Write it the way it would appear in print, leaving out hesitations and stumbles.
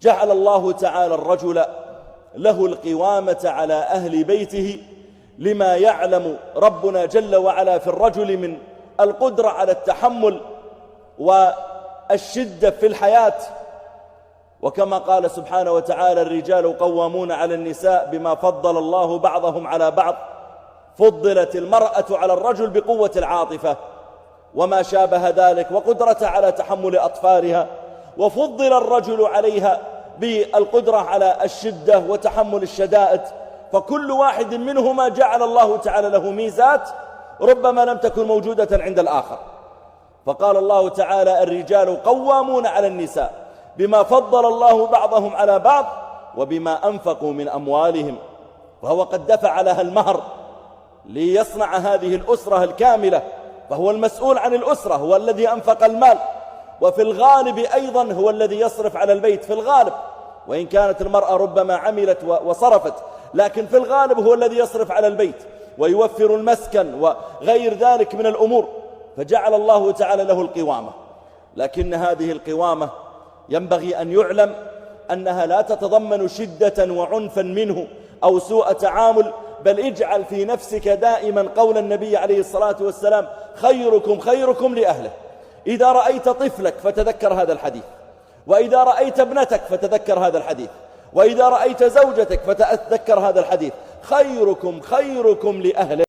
جعل الله تعالى الرجل له القوامة على أهل بيته لما يعلم ربنا جل وعلا في الرجل من القدرة على التحمل والشدة في الحياة. وكما قال سبحانه وتعالى: الرجال قوامون على النساء بما فضل الله بعضهم على بعض. فضلت المرأة على الرجل بقوة العاطفة وما شابه ذلك وقدرتها على تحمل أطفالها، وفضل الرجل عليها بالقدرة على الشدة وتحمل الشدائد. فكل واحد منهما جعل الله تعالى له ميزات ربما لم تكن موجودة عند الآخر. فقال الله تعالى: الرجال قوامون على النساء بما فضل الله بعضهم على بعض وبما أنفقوا من أموالهم. وهو قد دفع لها المهر ليصنع هذه الأسرة الكاملة، فهو المسؤول عن الأسرة، هو الذي أنفق المال، وفي الغالب أيضا هو الذي يصرف على البيت في الغالب، وإن كانت المرأة ربما عملت وصرفت، لكن في الغالب هو الذي يصرف على البيت ويوفر المسكن وغير ذلك من الأمور. فجعل الله تعالى له القوامة، لكن هذه القوامة ينبغي أن يعلم أنها لا تتضمن شدة وعنفا منه أو سوء تعامل، بل اجعل في نفسك دائما قول النبي عليه الصلاة والسلام: خيركم خيركم لأهله. إذا رأيت طفلك فتذكر هذا الحديث، وإذا رأيت ابنتك فتذكر هذا الحديث، وإذا رأيت زوجتك فتذكر هذا الحديث: خيركم خيركم لأهله.